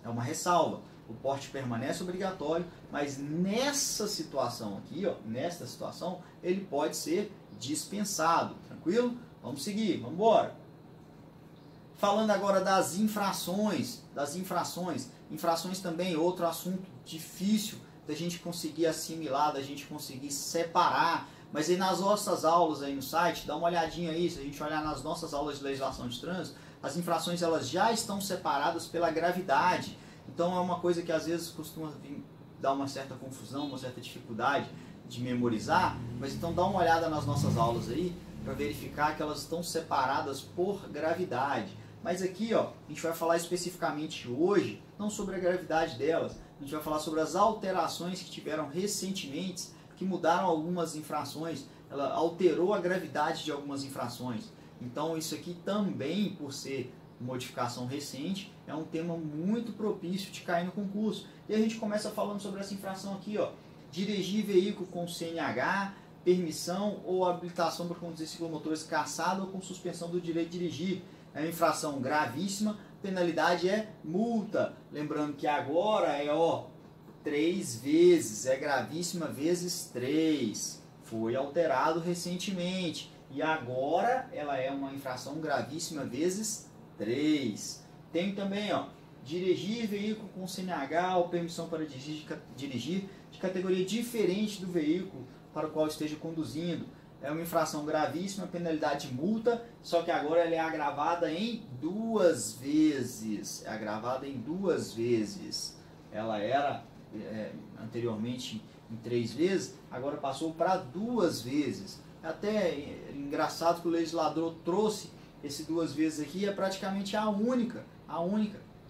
É uma ressalva. O porte permanece obrigatório, mas nessa situação aqui, nesta situação, ele pode ser dispensado. Tranquilo? Vamos seguir, vamos embora. Falando agora das infrações. Infrações também, outro assunto difícil da gente conseguir assimilar, da gente conseguir separar. Mas aí nas nossas aulas aí no site, dá uma olhadinha aí, se a gente olhar nas nossas aulas de legislação de trânsito, as infrações elas já estão separadas pela gravidade. Então é uma coisa que às vezes costuma dar uma certa confusão, uma certa dificuldade de memorizar, mas então dá uma olhada nas nossas aulas aí para verificar que elas estão separadas por gravidade. Mas aqui, a gente vai falar especificamente hoje, não sobre a gravidade delas, a gente vai falar sobre as alterações que tiveram recentemente, que mudaram algumas infrações, ela alterou a gravidade de algumas infrações. Então isso aqui também, por ser modificação recente, é um tema muito propício de cair no concurso. E a gente começa falando sobre essa infração aqui, dirigir veículo com CNH, permissão ou habilitação para conduzir ciclomotores caçado ou com suspensão do direito de dirigir. É uma infração gravíssima, penalidade é multa. Lembrando que agora é 3 vezes, é gravíssima vezes 3. Foi alterado recentemente. E agora ela é uma infração gravíssima vezes 3. Tem também, dirigir veículo com CNH ou permissão para dirigir de categoria diferente do veículo para o qual esteja conduzindo. É uma infração gravíssima, penalidade multa, só que agora ela é agravada em 2 vezes. É agravada em 2 vezes. Ela era anteriormente em 3 vezes, agora passou para 2 vezes. Até engraçado que o legislador trouxe esse 2 vezes aqui, é praticamente a única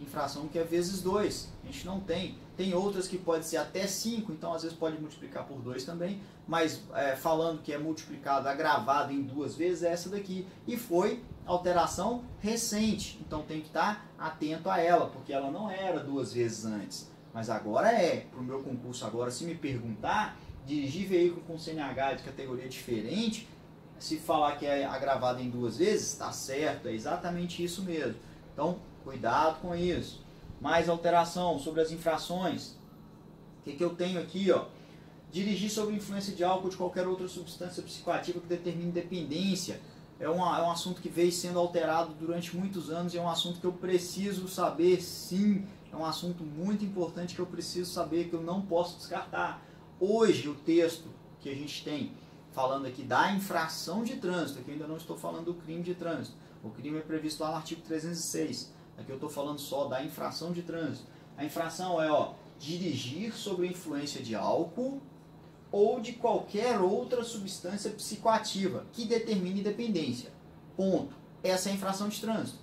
infração que é vezes 2. A gente não tem. Tem outras que pode ser até 5, então às vezes pode multiplicar por 2 também, mas falando que é multiplicado, agravado em 2 vezes, é essa daqui. E foi alteração recente, então tem que estar atento a ela, porque ela não era 2 vezes antes, mas agora é. Para o meu concurso agora, se me perguntar, dirigir veículo com CNH de categoria diferente, se falar que é agravado em 2 vezes, está certo, é exatamente isso mesmo. Então, cuidado com isso. Mais alteração sobre as infrações. O que eu tenho aqui? Dirigir sob influência de álcool ou de qualquer outra substância psicoativa que determine dependência. É um assunto que veio sendo alterado durante muitos anos e é um assunto que eu preciso saber, sim. É um assunto muito importante que eu preciso saber, que eu não posso descartar. Hoje, o texto que a gente tem falando aqui da infração de trânsito, aqui eu ainda não estou falando do crime de trânsito. O crime é previsto lá no artigo 306. Aqui eu estou falando só da infração de trânsito. A infração é dirigir sob influência de álcool ou de qualquer outra substância psicoativa que determine dependência. Ponto. Essa é a infração de trânsito.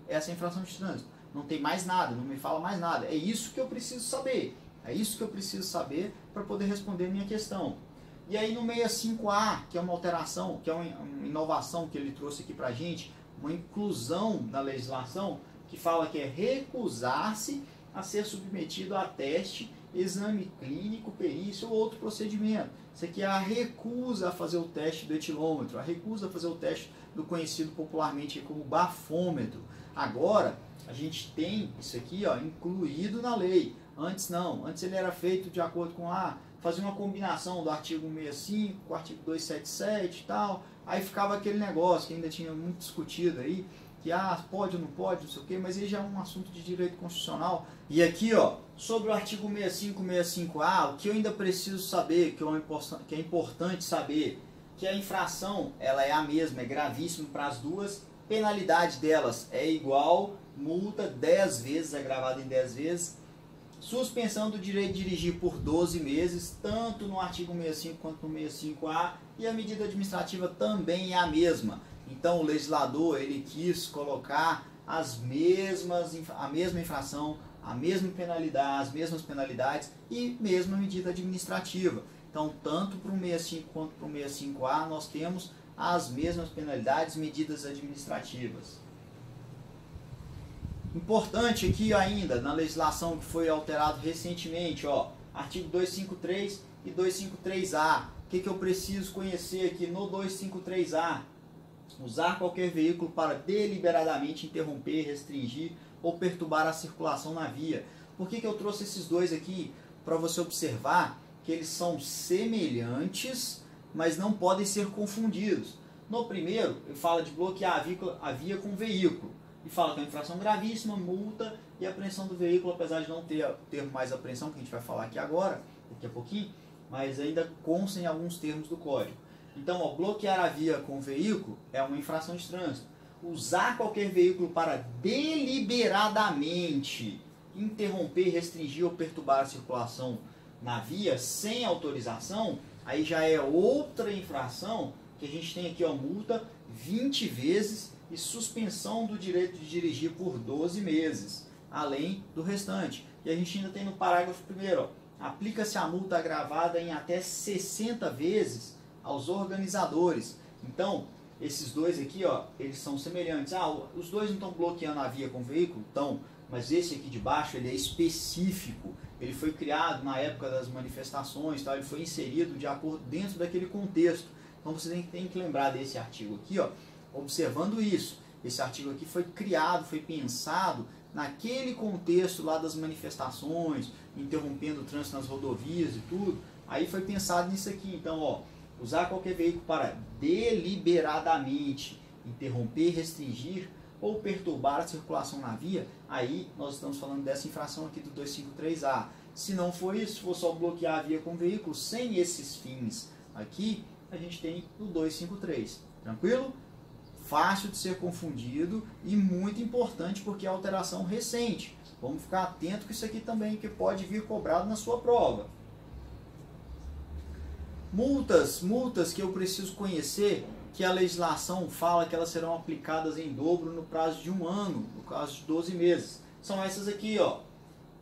Essa é a infração de trânsito. Não tem mais nada, não me fala mais nada. É isso que eu preciso saber. É isso que eu preciso saber para poder responder a minha questão. E aí no 65A, que é uma alteração, que é uma inovação que ele trouxe aqui para a gente, uma inclusão na legislação, que fala que é recusar-se a ser submetido a teste, exame clínico, perícia ou outro procedimento. Isso aqui é a recusa a fazer o teste do etilômetro, a recusa a fazer o teste do conhecido popularmente como bafômetro. Agora, a gente tem isso aqui incluído na lei. Antes não, antes ele era feito de acordo com fazer uma combinação do artigo 65 com o artigo 277 e tal, aí ficava aquele negócio que ainda tinha muito discutido aí, que pode ou não pode, não sei o quê, mas ele já é um assunto de direito constitucional. E aqui, sobre o artigo 65, 65A, o que eu ainda preciso saber, que é importante saber, que a infração ela é a mesma, é gravíssima para as duas, penalidade delas é igual, multa 10 vezes, agravada em 10 vezes, suspensão do direito de dirigir por 12 meses, tanto no artigo 65 quanto no 65A, e a medida administrativa também é a mesma. Então o legislador ele quis colocar a mesma infração, a mesma penalidade, as mesmas penalidades e mesma medida administrativa. Então tanto para o 65 quanto para o 65A nós temos as mesmas penalidades, medidas administrativas. Importante aqui ainda, na legislação que foi alterado recentemente, artigo 253 e 253A. O que eu preciso conhecer aqui no 253A? Usar qualquer veículo para deliberadamente interromper, restringir ou perturbar a circulação na via. Por que eu trouxe esses dois aqui? Para você observar que eles são semelhantes, mas não podem ser confundidos. No primeiro, ele fala de bloquear a via com o veículo. E fala que é uma infração gravíssima, multa e apreensão do veículo, apesar de não ter mais apreensão, que a gente vai falar aqui agora, daqui a pouquinho, mas ainda constam em alguns termos do código. Então, bloquear a via com o veículo é uma infração de trânsito. Usar qualquer veículo para deliberadamente interromper, restringir ou perturbar a circulação na via sem autorização, aí já é outra infração que a gente tem aqui, multa 20 vezes e suspensão do direito de dirigir por 12 meses, além do restante. E a gente ainda tem no parágrafo 1º, aplica-se a multa agravada em até 60 vezes aos organizadores. Então, esses dois aqui, eles são semelhantes. Os dois não estão bloqueando a via com o veículo? Estão, mas esse aqui de baixo, ele é específico. Ele foi criado na época das manifestações, ele foi inserido de acordo dentro daquele contexto. Então, você tem que lembrar desse artigo aqui, observando isso. Esse artigo aqui foi criado, foi pensado naquele contexto lá das manifestações, interrompendo o trânsito nas rodovias e tudo, aí foi pensado nisso aqui. Então, ó, usar qualquer veículo para deliberadamente interromper, restringir ou perturbar a circulação na via, aí nós estamos falando dessa infração aqui do 253A. Se não for isso, se for só bloquear a via com o veículo, sem esses fins aqui, a gente tem o 253. Tranquilo? Fácil de ser confundido e muito importante porque é alteração recente. Vamos ficar atento com isso aqui também, que pode vir cobrado na sua prova. Multas que eu preciso conhecer, que a legislação fala que elas serão aplicadas em dobro no prazo de 1 ano, no caso de 12 meses. São essas aqui, ó.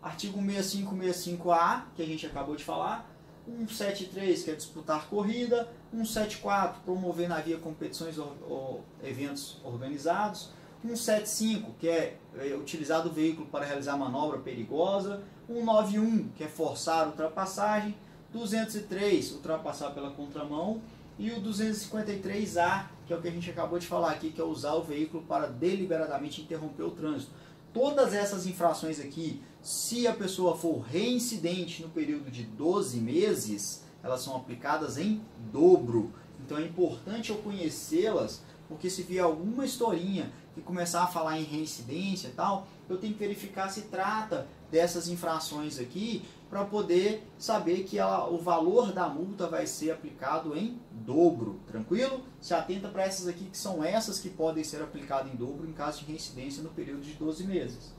Artigo 6565A, que a gente acabou de falar. 173, que é disputar corrida. 174, promover na via competições ou eventos organizados. 175, que é utilizar do veículo para realizar manobra perigosa. 191, que é forçar a ultrapassagem. 203, ultrapassar pela contramão. E o 253A, que é o que a gente acabou de falar aqui, que é usar o veículo para deliberadamente interromper o trânsito. Todas essas infrações aqui, se a pessoa for reincidente no período de 12 meses, elas são aplicadas em dobro. Então é importante eu conhecê-las, porque se vier alguma historinha que começar a falar em reincidência e tal, eu tenho que verificar se trata dessas infrações aqui, para poder saber que o valor da multa vai ser aplicado em dobro, tranquilo? Se atenta para essas aqui, que são essas que podem ser aplicadas em dobro em caso de reincidência no período de 12 meses.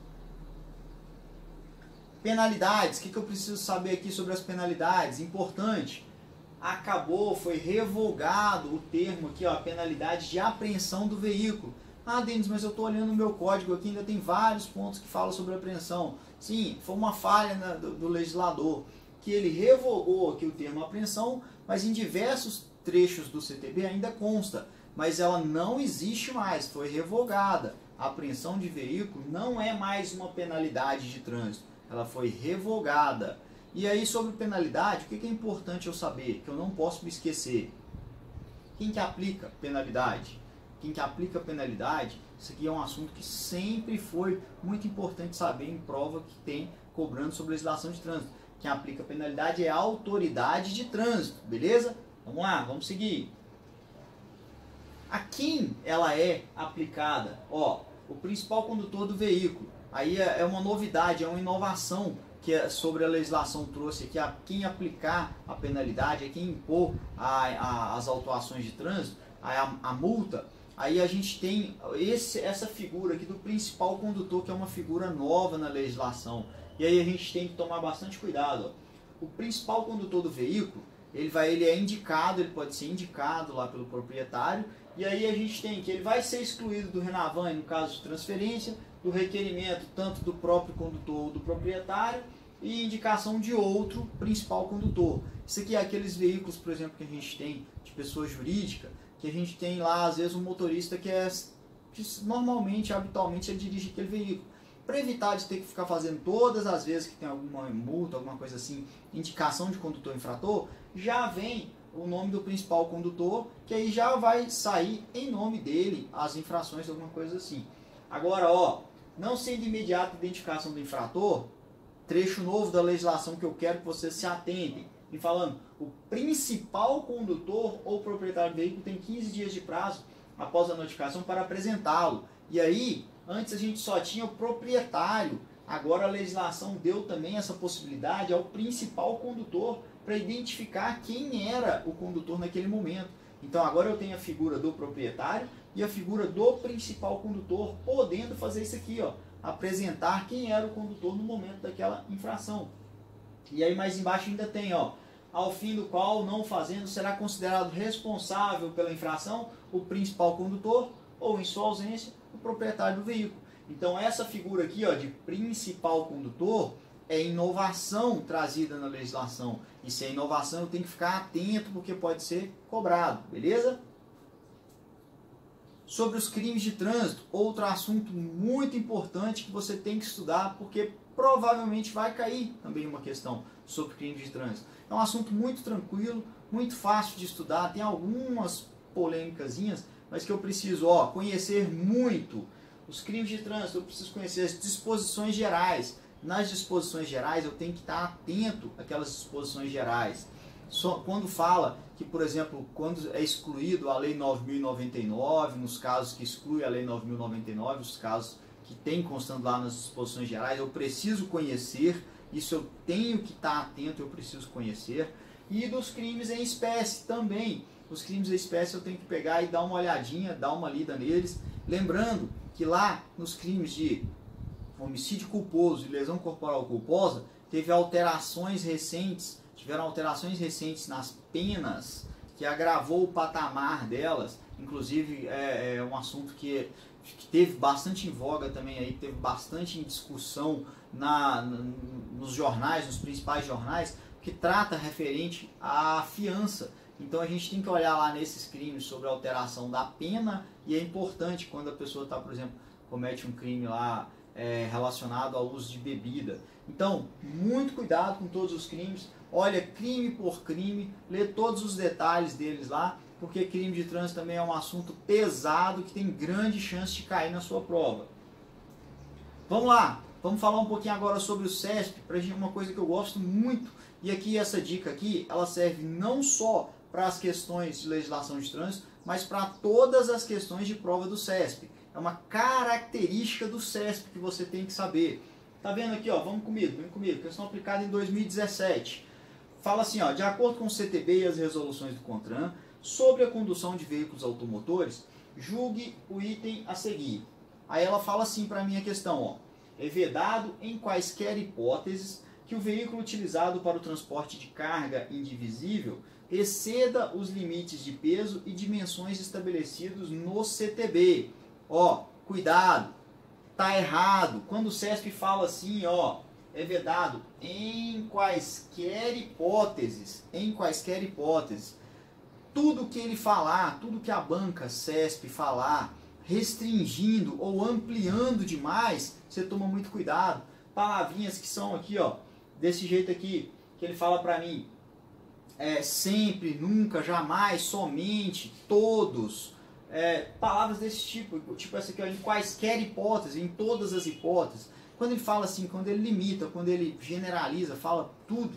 Penalidades, o que eu preciso saber aqui sobre as penalidades? Importante, foi revogado o termo aqui, ó, a penalidade de apreensão do veículo. Ah, Denis, mas eu estou olhando o meu código aqui, ainda tem vários pontos que falam sobre apreensão. Sim, foi uma falha do legislador, que ele revogou aqui o termo apreensão, mas em diversos trechos do CTB ainda consta, mas ela não existe mais, foi revogada. A apreensão de veículo não é mais uma penalidade de trânsito, ela foi revogada. E aí, sobre penalidade, o que é importante eu saber, que eu não posso me esquecer? Quem que aplica penalidade? Quem que aplica penalidade, isso aqui é um assunto que sempre foi muito importante saber em prova que tem cobrando sobre legislação de trânsito. Quem aplica penalidade é a autoridade de trânsito, beleza? Vamos lá, vamos seguir. A quem ela é aplicada? Ó, o principal condutor do veículo. Aí é uma novidade, é uma inovação que sobre a legislação trouxe aqui, a quem aplicar a penalidade, a quem impor as autuações de trânsito, a multa. Aí a gente tem essa figura aqui do principal condutor, que é uma figura nova na legislação. E aí a gente tem que tomar bastante cuidado. Ó. O principal condutor do veículo, ele é indicado, ele pode ser indicado lá pelo proprietário. E aí a gente tem que ele vai ser excluído do Renavan no caso de transferência, do requerimento tanto do próprio condutor ou do proprietário, e indicação de outro principal condutor. Isso aqui é aqueles veículos, por exemplo, que a gente tem de pessoa jurídica, que a gente tem lá, às vezes, um motorista que normalmente, habitualmente, ele dirige aquele veículo. Para evitar de ter que ficar fazendo todas as vezes que tem alguma multa, alguma coisa assim, indicação de condutor infrator, já vem o nome do principal condutor, que aí já vai sair em nome dele as infrações, alguma coisa assim. Agora, ó, não sendo imediata a identificação do infrator, trecho novo da legislação que eu quero que vocês se atentem. E falando, o principal condutor ou proprietário do veículo tem 15 dias de prazo após a notificação para apresentá-lo. E aí, antes a gente só tinha o proprietário, agora a legislação deu também essa possibilidade ao principal condutor para identificar quem era o condutor naquele momento. Então agora eu tenho a figura do proprietário e a figura do principal condutor podendo fazer isso aqui, ó, apresentar quem era o condutor no momento daquela infração. E aí mais embaixo ainda tem, ó, ao fim do qual, não fazendo, será considerado responsável pela infração o principal condutor ou, em sua ausência, o proprietário do veículo. Então essa figura aqui, ó, de principal condutor é inovação trazida na legislação. E se é inovação, eu tenho que ficar atento porque pode ser cobrado, beleza? Sobre os crimes de trânsito, outro assunto muito importante que você tem que estudar, porque provavelmente vai cair também uma questão sobre crimes de trânsito. É um assunto muito tranquilo, muito fácil de estudar, tem algumas polêmicasinhas, mas que eu preciso, ó, conhecer muito os crimes de trânsito, eu preciso conhecer as disposições gerais. Nas disposições gerais, eu tenho que estar atento àquelas disposições gerais. Quando fala que, por exemplo, quando é excluído a Lei 9.099, nos casos que exclui a Lei 9.099, os casos que tem constando lá nas disposições gerais, eu preciso conhecer, isso eu tenho que estar atento, eu preciso conhecer. E dos crimes em espécie também. Os crimes em espécie eu tenho que pegar e dar uma olhadinha, dar uma lida neles. Lembrando que lá nos crimes de homicídio culposo e lesão corporal culposa, tiveram alterações recentes nas penas, que agravou o patamar delas. Inclusive é um assunto que teve bastante em voga também, aí, teve bastante em discussão nos jornais, nos principais jornais, que trata referente à fiança. Então a gente tem que olhar lá nesses crimes sobre a alteração da pena, e é importante quando a pessoa está, por exemplo, comete um crime lá relacionado ao uso de bebida. Então, muito cuidado com todos os crimes, olha crime por crime, lê todos os detalhes deles lá, porque crime de trânsito também é um assunto pesado que tem grande chance de cair na sua prova. Vamos lá, vamos falar um pouquinho agora sobre o CESP, para gente uma coisa que eu gosto muito, e aqui essa dica aqui, ela serve não só para as questões de legislação de trânsito, mas para todas as questões de prova do CESP. É uma característica do CESP que você tem que saber. Tá vendo aqui, ó, vem comigo, questão aplicada em 2017. Fala assim, ó, de acordo com o CTB e as resoluções do CONTRAN, sobre a condução de veículos automotores, julgue o item a seguir. Aí ela fala assim para mim a questão, ó, é vedado em quaisquer hipóteses que o veículo utilizado para o transporte de carga indivisível exceda os limites de peso e dimensões estabelecidos no CTB. Ó, cuidado, tá errado. Quando o CESP fala assim, ó, é vedado em quaisquer hipóteses, tudo que ele falar, tudo que a banca CESP falar, restringindo ou ampliando demais, você toma muito cuidado. Palavrinhas que são aqui, ó, desse jeito aqui, que ele fala pra mim, sempre, nunca, jamais, somente, todos, palavras desse tipo essa aqui, ó, em quaisquer hipóteses, em todas as hipóteses. Quando ele fala assim, quando ele limita, quando ele generaliza, fala tudo,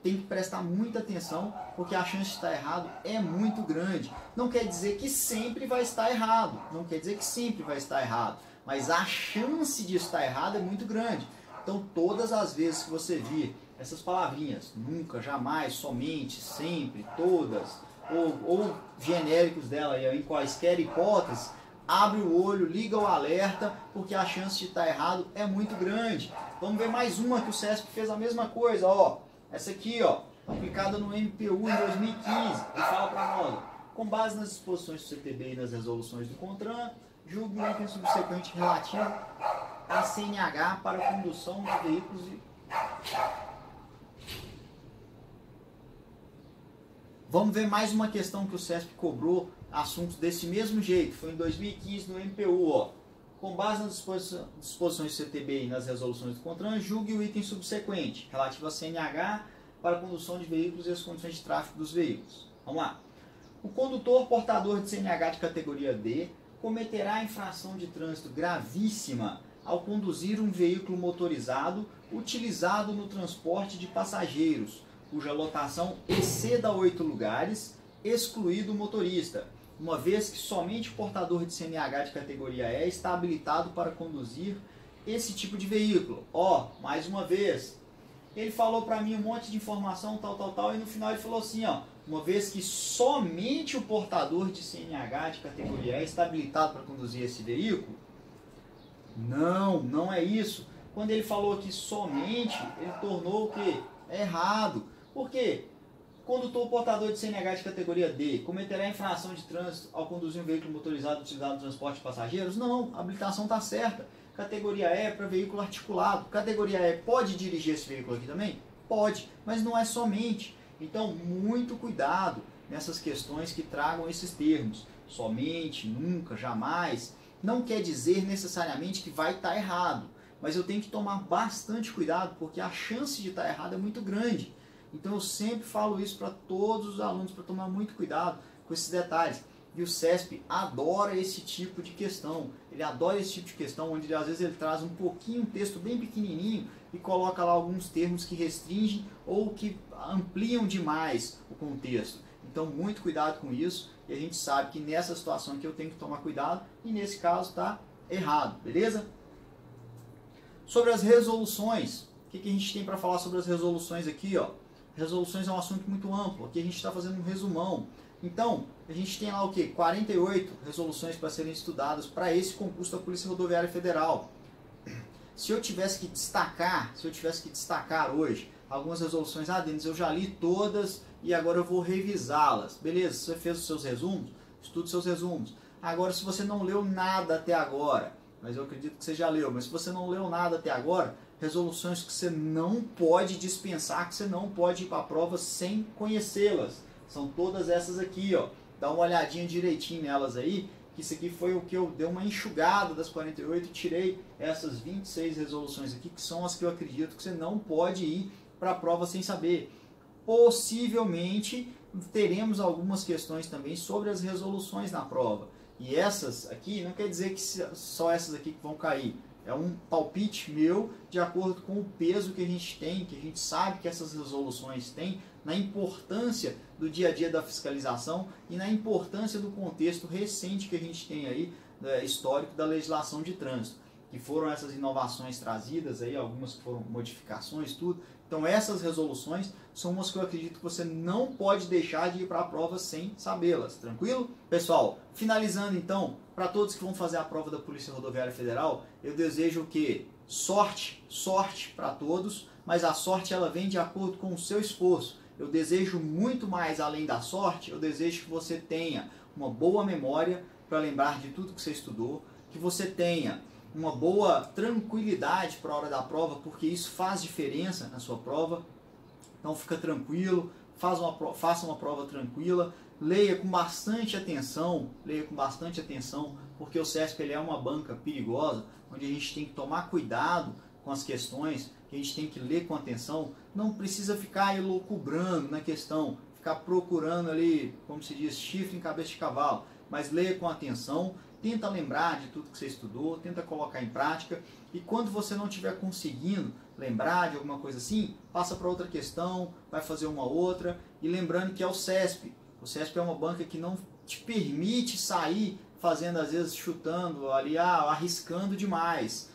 tem que prestar muita atenção, porque a chance de estar errado é muito grande. Não quer dizer que sempre vai estar errado, mas a chance de estar errado é muito grande. Então, todas as vezes que você vir essas palavrinhas, nunca, jamais, somente, sempre, todas, ou genéricos dela, em quaisquer hipóteses, abre o olho, liga o alerta, porque a chance de estar errado é muito grande. Vamos ver mais uma que o CESP fez a mesma coisa, ó. Essa aqui, ó, aplicada no MPU em 2015. Ele fala para nós, com base nas disposições do CTB e nas resoluções do CONTRAN, julgue o item subsequente relativo a CNH para condução de veículos e... Vamos ver mais uma questão que o CESP cobrou assuntos desse mesmo jeito. Foi em 2015 no MPU, ó. Com base nas disposições do CTB e nas resoluções do CONTRAN, julgue o item subsequente, relativo a CNH para a condução de veículos e as condições de tráfego dos veículos. Vamos lá. O condutor portador de CNH de categoria D cometerá infração de trânsito gravíssima ao conduzir um veículo motorizado utilizado no transporte de passageiros, cuja lotação exceda 8 lugares, excluído o motorista, uma vez que somente o portador de CNH de categoria E está habilitado para conduzir esse tipo de veículo. Ó, mais uma vez, ele falou para mim um monte de informação, tal, e no final ele falou assim, ó, uma vez que somente o portador de CNH de categoria E está habilitado para conduzir esse veículo. Não é isso. Quando ele falou que somente, ele tornou o quê? Errado. Por quê? Condutor portador de CNH de categoria D cometerá infração de trânsito ao conduzir um veículo motorizado utilizado no transporte de passageiros? Não, a habilitação está certa. Categoria E é para veículo articulado. Categoria E pode dirigir esse veículo aqui também? Pode, mas não é somente. Então, muito cuidado nessas questões que tragam esses termos. Somente, nunca, jamais. Não quer dizer necessariamente que vai estar errado, mas eu tenho que tomar bastante cuidado, porque a chance de estar errado é muito grande. Então eu sempre falo isso para todos os alunos, para tomar muito cuidado com esses detalhes. E o CESP adora esse tipo de questão. Ele adora esse tipo de questão, onde às vezes ele traz um pouquinho, um texto bem pequenininho e coloca lá alguns termos que restringem ou que ampliam demais o contexto. Então, muito cuidado com isso. E a gente sabe que nessa situação aqui eu tenho que tomar cuidado e nesse caso está errado, beleza? Sobre as resoluções, o que a gente tem para falar sobre as resoluções aqui, ó? Resoluções é um assunto muito amplo. Aqui a gente está fazendo um resumão. Então, a gente tem lá o quê? 48 resoluções para serem estudadas para esse concurso da Polícia Rodoviária Federal. Se eu tivesse que destacar hoje algumas resoluções, Denis, eu já li todas e agora eu vou revisá-las. Beleza, você fez os seus resumos? Estude seus resumos. Agora, se você não leu nada até agora, mas eu acredito que você já leu, mas se você não leu nada até agora, resoluções que você não pode dispensar, que você não pode ir para a prova sem conhecê-las. São todas essas aqui, ó. Dá uma olhadinha direitinho nelas aí, que isso aqui foi o que eu dei uma enxugada das 48 e tirei essas 26 resoluções aqui, que são as que eu acredito que você não pode ir para a prova sem saber. Possivelmente teremos algumas questões também sobre as resoluções na prova. E essas aqui não quer dizer que só essas aqui que vão cair. É um palpite meu de acordo com o peso que a gente tem, que a gente sabe que essas resoluções têm, na importância do dia a dia da fiscalização e na importância do contexto recente que a gente tem aí, histórico da legislação de trânsito, que foram essas inovações trazidas aí, algumas que foram modificações, tudo. Então essas resoluções são umas que eu acredito que você não pode deixar de ir para a prova sem sabê-las, tranquilo? Pessoal, finalizando então, para todos que vão fazer a prova da Polícia Rodoviária Federal, eu desejo que sorte para todos, mas a sorte ela vem de acordo com o seu esforço. Eu desejo muito mais além da sorte, eu desejo que você tenha uma boa memória para lembrar de tudo que você estudou, que você tenha uma boa tranquilidade para a hora da prova, porque isso faz diferença na sua prova. Então fica tranquilo, faça uma prova tranquila, leia com bastante atenção, porque o CESP ele é uma banca perigosa, onde a gente tem que tomar cuidado com as questões, que a gente tem que ler com atenção. Não precisa ficar elucubrando na questão, ficar procurando ali, como se diz, chifre em cabeça de cavalo, mas leia com atenção, tenta lembrar de tudo que você estudou, tenta colocar em prática, e quando você não estiver conseguindo lembrar de alguma coisa assim, passa para outra questão, vai fazer uma outra, e lembrando que é o CESP. O CESP é uma banca que não te permite sair fazendo, às vezes, chutando ali, arriscando demais.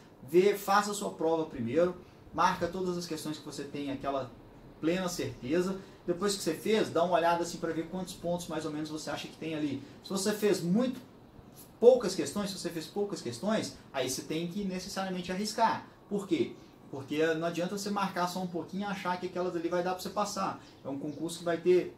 Faça a sua prova primeiro, marca todas as questões que você tem aquela plena certeza. Depois que você fez, dá uma olhada assim para ver quantos pontos mais ou menos você acha que tem ali. Se você fez poucas questões, aí você tem que necessariamente arriscar. Por quê? Porque não adianta você marcar só um pouquinho e achar que aquelas ali vai dar para você passar. É um concurso que vai ter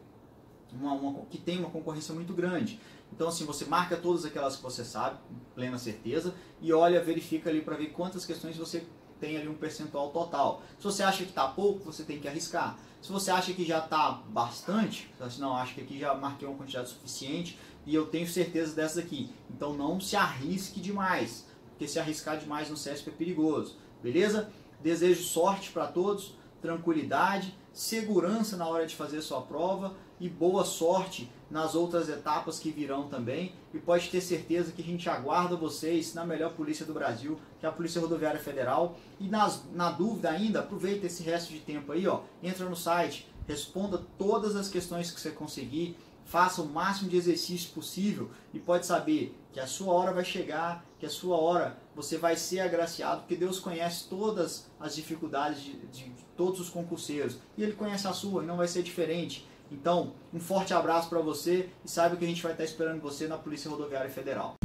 que tem uma concorrência muito grande. Então assim, você marca todas aquelas que você sabe, com plena certeza, e verifica ali para ver quantas questões você tem ali um percentual total. Se você acha que está pouco, você tem que arriscar. Se você acha que já está bastante, você não acha que aqui já marquei uma quantidade suficiente e eu tenho certeza dessas aqui, então não se arrisque demais, porque se arriscar demais no CESP é perigoso, beleza? Desejo sorte para todos, tranquilidade, segurança na hora de fazer a sua prova e boa sorte nas outras etapas que virão também. E pode ter certeza que a gente aguarda vocês na melhor polícia do Brasil, que é a Polícia Rodoviária Federal. E na dúvida ainda, aproveita esse resto de tempo aí, entra no site, responda todas as questões que você conseguir, faça o máximo de exercício possível e pode saber que a sua hora vai chegar, que a sua hora você vai ser agraciado, porque Deus conhece todas as dificuldades de todos os concurseiros e Ele conhece a sua e não vai ser diferente. Então, um forte abraço para você e saiba que a gente vai estar esperando você na Polícia Rodoviária Federal.